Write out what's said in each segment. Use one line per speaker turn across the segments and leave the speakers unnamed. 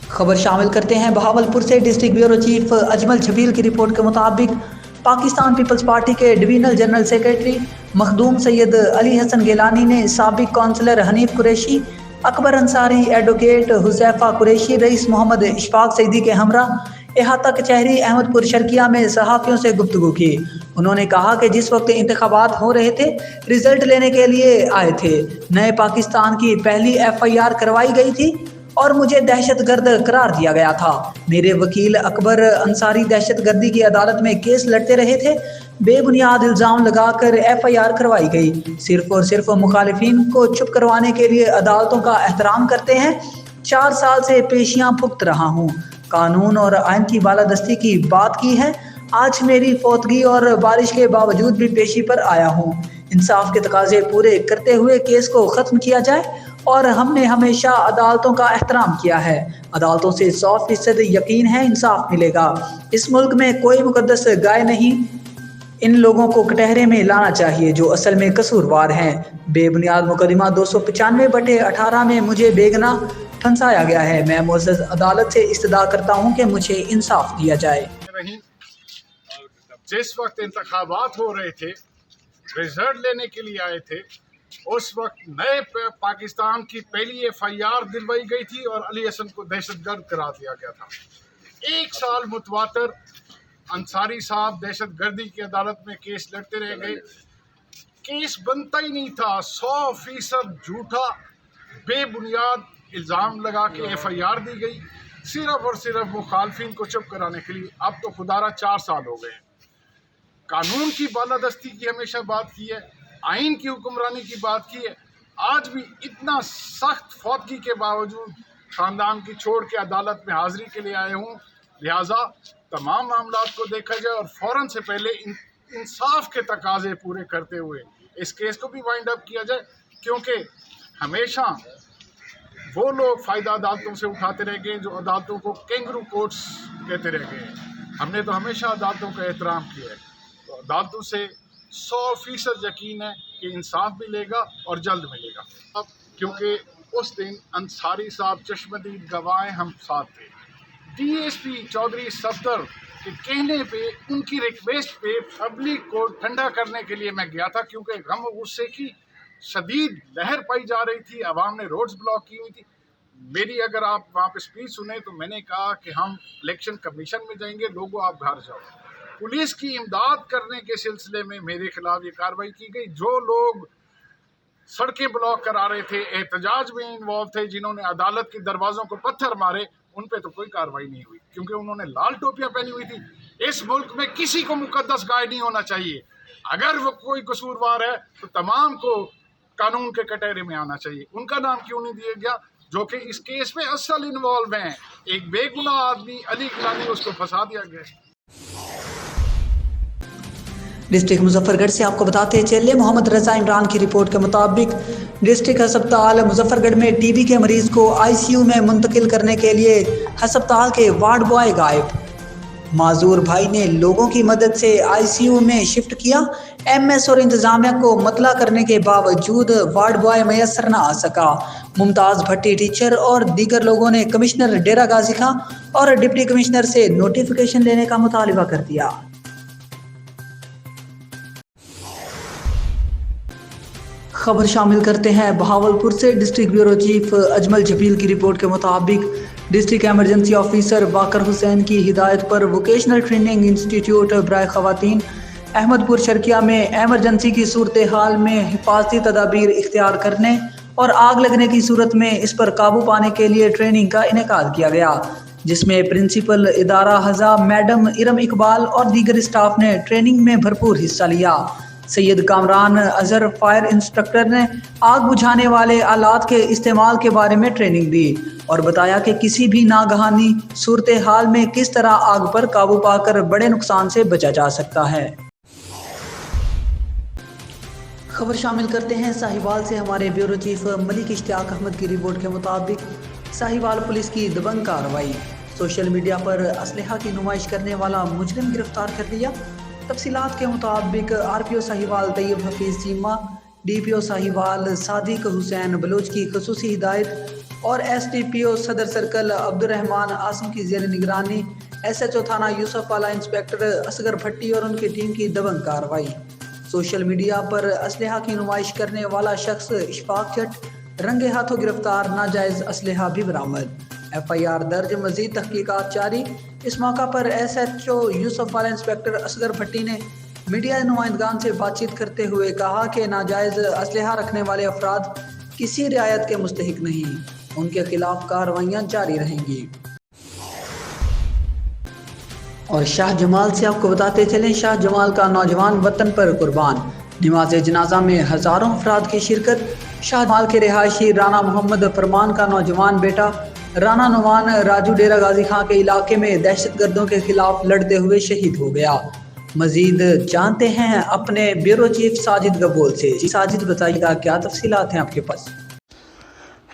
खबर शामिल करते हैं बहावलपुर से। District bureau chief Ajmal Chhabeel की रिपोर्ट के मुताबिक पाकिस्तान पीपल्स पार्टी के divisional general secretary Makhdoom Syed Ali Hasan Gilani ने साबिक काउंसलर हनीफ कुरैशी, अकबर अंसारी, एडवोकेट हुजैफा कुरैशी, रईस मोहम्मद इशफाक सईदी के हमरा इहाता कचहरी अहमदपुर शर्किया में सहाफ़ियों से गुफ्तगू की। उन्होंने कहा कि जिस वक्त इंतखाबात हो रहे थे, रिजल्ट लेने के लिए आए थे, नए पाकिस्तान की पहली FIR करवाई गई थी और मुझे दहशतगर्द करार दिया गया था। मेरे वकील अकबर अंसारी दहशतगर्दी की अदालत में केस लड़ते रहे थे। बेबुनियाद इल्ज़ाम लगाकर FIR करवाई गई। सिर्फ और सिर्फ मुखालिफिन को चुप करवाने के लिए अदालतों का एहतराम करते हैं। 4 साल से पेशियां भुगत रहा हूँ। कानून और आइन की बालादस्ती की बात की है। आज मेरी फौतगी और बारिश के बावजूद भी पेशी पर आया हूँ। इंसाफ के तकाजे पूरे करते हुए केस को ख़त्म किया जाए और हमने हमेशा अदालतों का एहतराम किया है। अदालतों से 100% यकीन है इंसाफ मिलेगा। इस मुल्क में कोई मुकद्दस गाय नहीं। इन लोगों को कटहरे में लाना चाहिए जो असल में कसूरवार हैं। बेबुनियाद मुकदमा 295/18 में मुझे बेगना फंसाया गया है। मैं मुअज़्ज़ज़ अदालत से इस्तदा करता हूँ कि मुझे इंसाफ दिया जाए।
जिस वक्त इंतखाबात हो रहे थे, रिजल्ट लेने के लिए आए थे, उस वक्त नए पाकिस्तान की पहली FIR दिलवाई गई थी और अली हसन को दहशतगर्द करार दिया गया था। 1 साल मुतवातर अंसारी साहब दहशतगर्दी की अदालत में केस लड़ते रह गए। केस बनता ही नहीं था। 100% झूठा बेबुनियाद इल्ज़ाम लगा के FIR दी गई, सिर्फ और सिर्फ मुखालफिन को चुप कराने के लिए। अब तो खुदारा 4 साल हो गए। कानून की बालादस्ती की हमेशा बात की है, आइन की हुक्मरानी की बात की है। आज भी इतना सख्त फौतगी के बावजूद ख़ानदान की छोड़ के अदालत में हाज़िरी के लिए आए हूँ। लिहाजा तमाम मामलात को देखा जाए और फ़ौरन से पहले इंसाफ के तकाजे पूरे करते हुए इस केस को भी वाइंड अप किया जाए, क्योंकि हमेशा वो लोग फ़ायदा अदालतों से उठाते रह गए जो अदालतों को कैंगरू कोर्ट्स कहते रह गए। हमने तो हमेशा अदालतों का एहतराम किया है। तो अदालतों से 100% यकीन है कि इंसाफ मिलेगा और जल्द मिलेगा। अब क्योंकि उस दिन अंसारी साहब चश्मदीद गवाह हम साथ थे। DSP चौधरी सफदर के कहने पे, उनकी रिक्वेस्ट पे पब्लिक को ठंडा करने के लिए मैं गया था, क्योंकि गम और गुस्से की शदीद लहर पाई जा रही थी। आवाम ने रोड्स ब्लॉक की हुई थी। मेरी अगर आप वहाँ पे स्पीच सुने तो मैंने कहा कि हम इलेक्शन कमीशन में जाएंगे, लोगों आप घर जाओ। पुलिस की इमदाद करने के सिलसिले में मेरे खिलाफ ये कार्रवाई की गई। जो लोग सड़कें ब्लॉक करा रहे थे, एहतजाज में इन्वॉल्व थे, जिन्होंने अदालत के दरवाज़ों को पत्थर मारे, उन पे तो कोई कार्रवाई नहीं हुई, क्योंकि उन्होंने लाल टोपियां पहनी हुई थी। इस मुल्क में किसी को मुकद्दस गाय नहीं होना चाहिए। अगर वो कोई कसूरवार है तो तमाम को कानून के कटहरे में आना चाहिए। उनका नाम क्यों नहीं दिया गया जो कि इस केस में असल इन्वॉल्व हैं? एक बेगुनाह आदमी अली गिलानी, उसको फंसा दिया गया।
डिस्ट्रिक्ट मुजफ्फरगढ़ से आपको बताते चले, मोहम्मद रजा इमरान की रिपोर्ट के मुताबिक डिस्ट्रिक्ट अस्पताल मुजफ्फरगढ़ में TB के मरीज को ICU में मुंतकिल करने के लिए अस्पताल के वार्ड बॉय गायब। माजूर भाई ने लोगों की मदद से ICU में शिफ्ट किया। MS और इंतजामिया को मतला करने के बावजूद वार्ड बॉय मैसर न आ सका। मुमताज़ भट्टी टीचर और दीगर लोगों ने कमिश्नर डेरा गाजी खां और डिप्टी कमिश्नर से नोटिफिकेशन लेने का मुतालबा कर दिया। खबर शामिल करते हैं बहावलपुर से। District bureau chief Ajmal Chhabeel की रिपोर्ट के मुताबिक डिस्ट्रिक्ट एमरजेंसी ऑफिसर बाकर हुसैन की हिदायत पर वोकेशनल ट्रेनिंग इंस्टीट्यूट बराए खवातीन अहमदपुर शर्किया में एमरजेंसी की सूरत हाल में हिफाजती तदाबीर इख्तियार करने और आग लगने की सूरत में इस पर काबू पाने के लिए ट्रेनिंग का इनेकाद किया गया, जिसमें प्रिंसिपल इदारा हज़ा मैडम इरम इकबाल और दीगर स्टाफ ने ट्रेनिंग में भरपूर हिस्सा लिया। सैयद कामरान अजहर फायर इंस्ट्रक्टर ने आग बुझाने वाले आलात के इस्तेमाल के बारे में ट्रेनिंग दी और बताया कि किसी भी नागहानी सूरत हाल में किस तरह आग पर काबू पाकर बड़े नुकसान से बचा जा सकता है। खबर शामिल करते हैं साहिवाल से। हमारे ब्यूरो चीफ मलिक इश्तियाक अहमद की रिपोर्ट के मुताबिक साहिवाल पुलिस की दबंग कार्रवाई। सोशल मीडिया पर असलहा की नुमाइश करने वाला मुजरिम गिरफ्तार कर लिया। तफसीलात के मुताबिक RPO साहिवाल तैयब हफीज़ चीमा, DPO साहिवाल सादिक हुसैन बलोच की खसूसी हिदायत اور ایس ڈی پی او صدر سرکل عبدالرحمان آسم کی زیر نگرانی ایس ایچ او تھانہ یوسف والا انسپیکٹر اصغر بھٹی اور ان کی ٹیم کی دبنگ کارروائی۔ سوشل میڈیا پر اسلحہ کی نمائش کرنے والا شخص اشفاق جٹ رنگے ہاتھوں گرفتار، ناجائز اسلحہ بھی برآمد، ایف آئی آر درج، مزید تحقیقات جاری۔ اس موقع پر ایس ایچ او یوسف والا انسپیکٹر اصغر بھٹی نے میڈیا نمائندگان سے بات چیت کرتے ہوئے کہا کہ ناجائز اسلحہ رکھنے والے افراد کسی رعایت کے مستحق نہیں، ان کے خلاف کارروائیاں جاری رہیں گی۔ اور شاہ جمال سے آپ کو بتاتے چلیں، شاہ جمال کا نوجوان وطن پر قربان، نماز جنازہ میں ہزاروں افراد کی شرکت۔ شاہ جمال کے رہائشی رانا محمد فرمان کا نوجوان بیٹا رانا نعمان راجو ڈیرہ غازی خان کے علاقے میں دہشت گردوں کے خلاف لڑتے ہوئے شہید ہو گیا۔ مزید جانتے ہیں اپنے بیورو چیف ساجد گبول سے۔ جی ساجد بتائیے گا کیا تفصیلات ہیں آپ کے پاس؟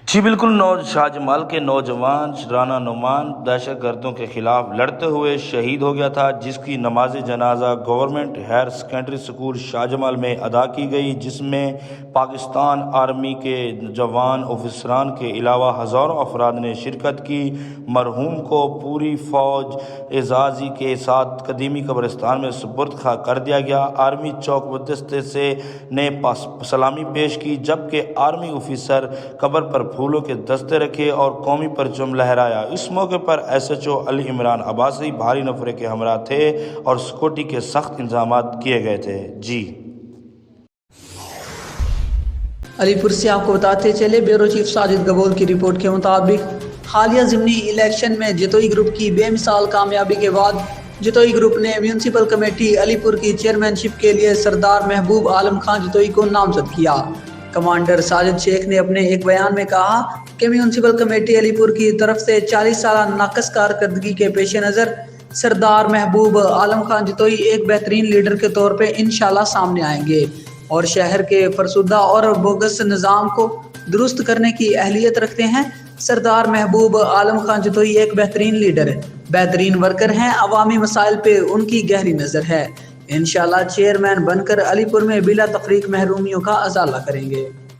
جی بالکل، شاہ جمال کے نوجوان رانا نعمان دہشت گردوں کے خلاف لڑتے ہوئے شہید ہو گیا تھا، جس کی نماز جنازہ گورنمنٹ ہائر سیکنڈری اسکول شاہ جمال میں ادا کی گئی، جس میں پاکستان آرمی کے جوان آفیسران کے علاوہ ہزاروں افراد نے شرکت کی۔ مرحوم کو پوری فوج اعزازی کے ساتھ قدیمی قبرستان میں سپرد کر دیا گیا۔ آرمی چوک دستے سے نے سلامی پیش کی، جبکہ آرمی آفیسر قبر پر پھولوں کے دستے رکھے اور قومی پرچم لہرایا۔ اس موقع پر S H O Ali Imran Abbasi بھاری نفرے کے ہمراہ تھے اور سیکورٹی کے سخت انتظامات کیے گئے تھے۔ جی
علی پور سے آپ کو بتاتے چلے، بیورو چیف ساجد گبول کی رپورٹ کے مطابق حالیہ ضمنی الیکشن میں جتوئی گروپ کی بے مثال کامیابی کے بعد جتوئی گروپ نے میونسپل کمیٹی علی پور کی چیئرمین شپ کے لیے سردار محبوب عالم خان جتوئی کو نامزد کیا۔ کمانڈر ساجد شیخ نے اپنے ایک بیان میں کہا کہ میونسپل کمیٹی علی پور کی طرف سے 40 سالہ ناقص کارکردگی کے پیش نظر سردار محبوب عالم خان جتوئی ایک بہترین لیڈر کے طور پہ انشاءاللہ سامنے آئیں گے اور شہر کے فرسودہ اور بوگس نظام کو درست کرنے کی اہلیت رکھتے ہیں۔ سردار محبوب عالم خان جتوئی ایک بہترین لیڈر، بہترین ورکر ہیں، عوامی مسائل پہ ان کی گہری نظر ہے۔ انشاءاللہ چیئرمین بن کر علی پور میں بلا تفریق محرومیوں کا ازالہ کریں گے۔